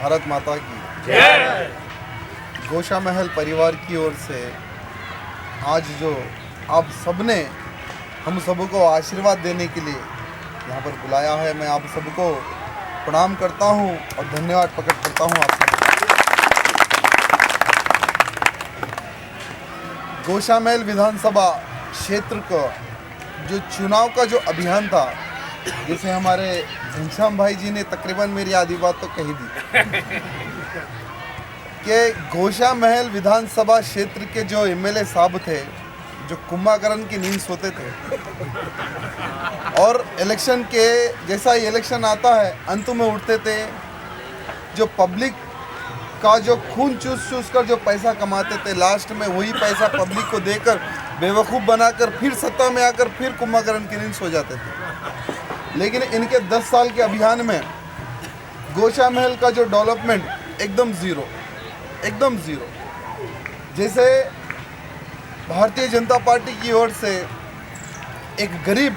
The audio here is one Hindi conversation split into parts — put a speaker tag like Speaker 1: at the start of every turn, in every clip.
Speaker 1: भारत माता की जय। गोशा महल परिवार की ओर से आज जो आप सबने हम सबको आशीर्वाद देने के लिए यहाँ पर बुलाया है, मैं आप सबको प्रणाम करता हूँ और धन्यवाद प्रकट करता हूँ आप सबको। गोशा महल विधानसभा क्षेत्र का जो चुनाव का जो अभियान था, जैसे हमारे घनश्याम भाई जी ने तकरीबन मेरी आधी बात तो कही दी कि गोशा महल विधानसभा क्षेत्र के जो एमएलए साहब थे, जो कुंभकर्ण की नींद सोते थे और इलेक्शन के जैसा ही इलेक्शन आता है अंत में उठते थे, जो पब्लिक का जो खून चूस चूस कर जो पैसा कमाते थे, लास्ट में वही पैसा पब्लिक को देकर बेवकूफ़ बनाकर फिर सत्ता में आकर फिर कुंभकर्ण की नींद सो जाते थे। लेकिन इनके 10 साल के अभियान में गोशा महल का जो डेवलपमेंट एकदम ज़ीरो। जैसे भारतीय जनता पार्टी की ओर से एक गरीब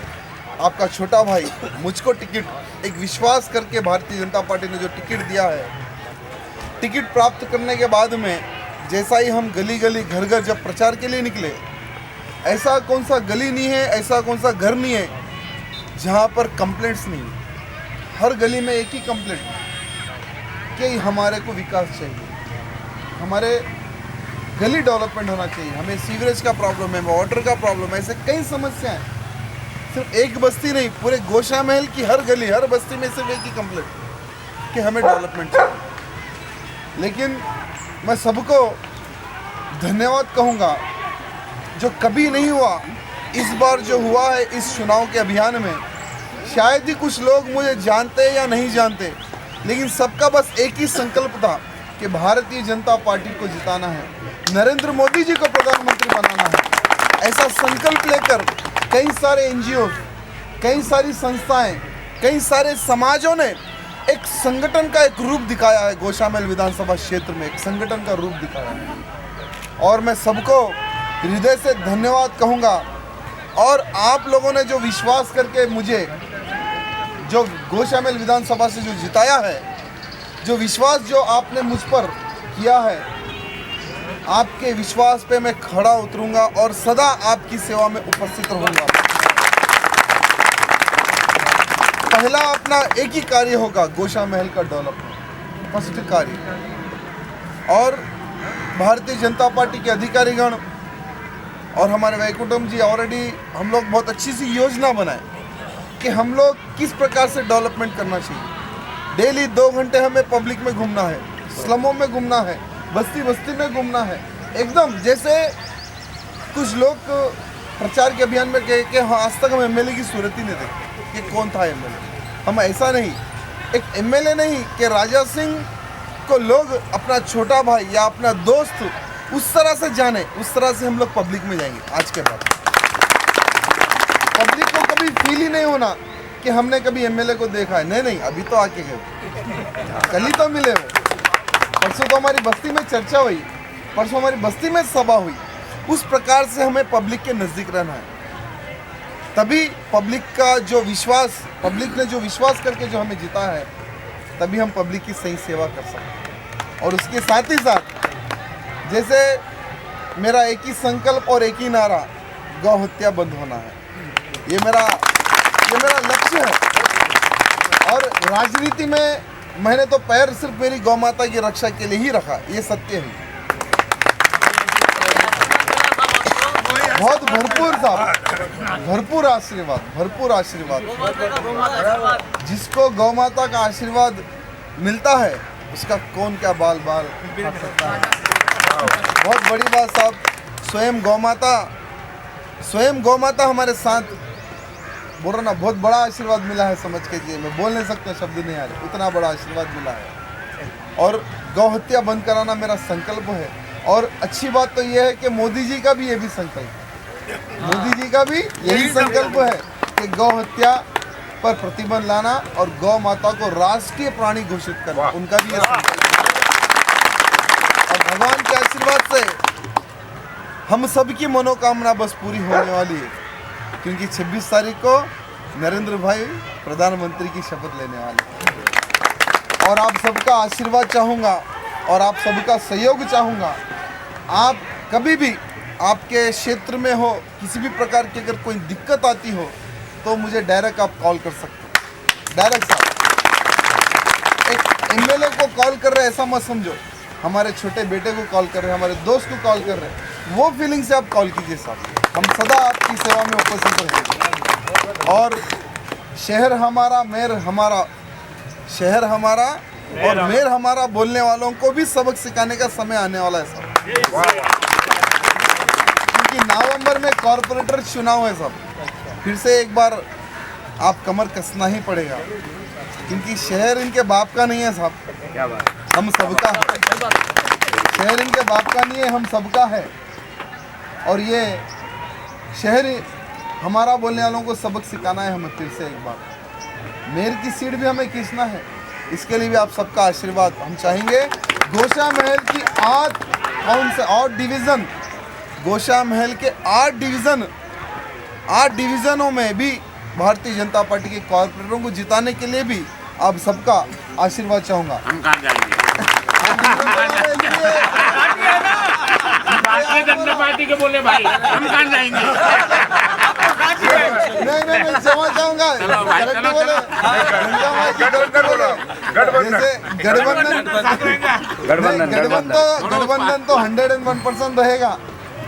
Speaker 1: आपका छोटा भाई मुझको टिकट एक विश्वास करके भारतीय जनता पार्टी ने जो टिकट दिया है, टिकट प्राप्त करने के बाद में जैसा ही हम गली गली घर घर जब प्रचार के लिए निकले, ऐसा कौन सा गली नहीं है, ऐसा कौन सा घर नहीं है जहाँ पर कंप्लेंट्स नहीं है। हर गली में एक ही कंप्लेंट कि हमारे को विकास चाहिए, हमारे गली डेवलपमेंट होना चाहिए, हमें सीवरेज का प्रॉब्लम है, वाटर का प्रॉब्लम है, ऐसे कई समस्याएं। सिर्फ एक बस्ती नहीं, पूरे गोशा महल की हर गली हर बस्ती में सिर्फ एक ही कंप्लेंट कि हमें डेवलपमेंट चाहिए। लेकिन मैं सबको धन्यवाद कहूँगा, जो कभी नहीं हुआ इस बार जो हुआ है इस चुनाव के अभियान में। शायद ही कुछ लोग मुझे जानते या नहीं जानते, लेकिन सबका बस एक ही संकल्प था कि भारतीय जनता पार्टी को जिताना है, नरेंद्र मोदी जी को प्रधानमंत्री बनाना है। ऐसा संकल्प लेकर कई सारे एनजीओ, कई सारी संस्थाएं, कई सारे समाजों ने एक संगठन का एक रूप दिखाया है। गोशा महल विधानसभा क्षेत्र में एक संगठन का रूप दिखाया है और मैं सबको हृदय से धन्यवाद कहूँगा। और आप लोगों ने जो विश्वास करके मुझे जो गोशा महल विधानसभा से जो जिताया है, जो विश्वास जो आपने मुझ पर किया है, आपके विश्वास पे मैं खड़ा उतरूंगा और सदा आपकी सेवा में उपस्थित रहूंगा। पहला अपना एक ही कार्य होगा गोशा महल का डेवलपमेंट, फर्स्ट कार्य। और भारतीय जनता पार्टी के अधिकारीगण और हमारे वैकुंठम जी ऑलरेडी हम लोग बहुत अच्छी सी योजना बनाए कि हम लोग किस प्रकार से डेवलपमेंट करना चाहिए। डेली 2 घंटे हमें पब्लिक में घूमना है, स्लमों में घूमना है, बस्ती बस्ती में घूमना है। एकदम जैसे कुछ लोग प्रचार के अभियान में कहे कि हाँ आज तक हम एमएलए की सूरत ही नहीं देखी कि कौन था एमएलए। हम ऐसा नहीं, एक एमएलए नहीं कि राजा सिंह को लोग अपना छोटा भाई या अपना दोस्त उस तरह से जाने, उस तरह से हम लोग पब्लिक में जाएंगे। आज के बाद पब्लिक को कभी फील ही नहीं होना कि हमने कभी एमएलए को देखा है। नहीं, अभी तो आके गए, कल ही तो मिले हो, परसों तो हमारी बस्ती में चर्चा हुई, परसों हमारी बस्ती में सभा हुई। उस प्रकार से हमें पब्लिक के नज़दीक रहना है, तभी पब्लिक का जो विश्वास, पब्लिक ने जो विश्वास करके जो हमें जीता है, तभी हम पब्लिक की सही सेवा कर सकते हैं। और उसके साथ ही साथ जैसे मेरा एक ही संकल्प और एक ही नारा, गौ हत्या बंद होना है, ये मेरा लक्ष्य है। और राजनीति में मैंने तो पैर सिर्फ मेरी गौ माता की रक्षा के लिए ही रखा, ये सत्य है। बहुत भरपूर आशीर्वाद जिसको गौ माता का आशीर्वाद मिलता है उसका कौन क्या बाल काट सकता है। बहुत बड़ी बात साहब, स्वयं गौ माता हमारे साथ बोल रहा ना, बहुत बड़ा आशीर्वाद मिला है, समझ के जी मैं बोल नहीं सकता, शब्द नहीं आ रहे, उतना बड़ा आशीर्वाद मिला है। और गौ हत्या बंद कराना मेरा संकल्प है। और अच्छी बात तो यह है कि मोदी जी का भी ये भी संकल्प है, मोदी जी का भी यही संकल्प है कि गौ हत्या पर प्रतिबंध लाना और गौ माता को राष्ट्रीय प्राणी घोषित करना, उनका भी ये संकल्प है। और भगवान के आशीर्वाद से हम सबकी मनोकामना बस पूरी होने वाली है, क्योंकि 26 तारीख को नरेंद्र भाई प्रधानमंत्री की शपथ लेने वाले हैं। और आप सबका आशीर्वाद चाहूँगा और आप सबका सहयोग चाहूँगा। आप कभी भी आपके क्षेत्र में हो, किसी भी प्रकार की अगर कोई दिक्कत आती हो तो मुझे डायरेक्ट आप कॉल कर सकते हो। डायरेक्ट साहब, एक एमएलए को कॉल कर रहे हैं ऐसा मत समझो, हमारे छोटे बेटे को कॉल कर रहे हैं, हमारे दोस्त को कॉल कर रहे हैं, वो फीलिंग से आप कॉल कीजिए साहब। हम सदा आपकी सेवा में उपस्थित रहेंगे। और शहर हमारा, मेयर हमारा, शहर हमारा और मेयर हमारा बोलने वालों को भी सबक सिखाने का समय आने वाला है साहब, क्योंकि नवंबर में कॉरपोरेटर चुनाव है साहब। फिर से एक बार आप कमर कसना ही पड़ेगा, क्योंकि शहर इनके बाप का नहीं है साहब,
Speaker 2: क्या बात,
Speaker 1: हम सबका है। शहर इनके बाप का नहीं है, हम सबका है। और ये शहर हमारा बोलने वालों को सबक सिखाना है हमें। फिर से एक बार मेयर की सीट भी हमें खींचना है, इसके लिए भी आप सबका आशीर्वाद हम चाहेंगे। गोशा महल की 8 कौन से 8 डिवीज़न, गोशा महल के 8 डिवीज़नों में भी भारतीय जनता पार्टी के कॉर्पोरेटरों को जिताने के लिए भी आप सबका आशीर्वाद चाहूँगा।
Speaker 2: हम कहाँ जाएंगे? भारतीय जनता पार्टी के बोले भाई, हम कहाँ जाएंगे?
Speaker 1: नहीं मैं क्षमा चाहूँगा, करेक्ट बोले, जैसे गठबंधन तो 101% रहेगा,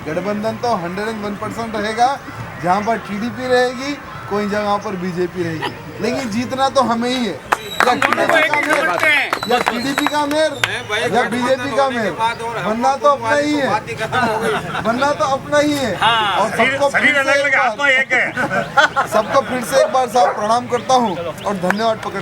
Speaker 1: गठबंधन तो 101% रहेगा। जहाँ पर टीडीपी रहेगी, कोई जगह पर बीजेपी रहेगी, लेकिन जीतना तो हमें ही है। या टीडीपी का मेयर या बीजेपी का मेयर, बनना तो अपना ही है, बनना तो अपना ही है। और सबको फिर से एक बार साहब प्रणाम करता हूँ और धन्यवाद पकड़।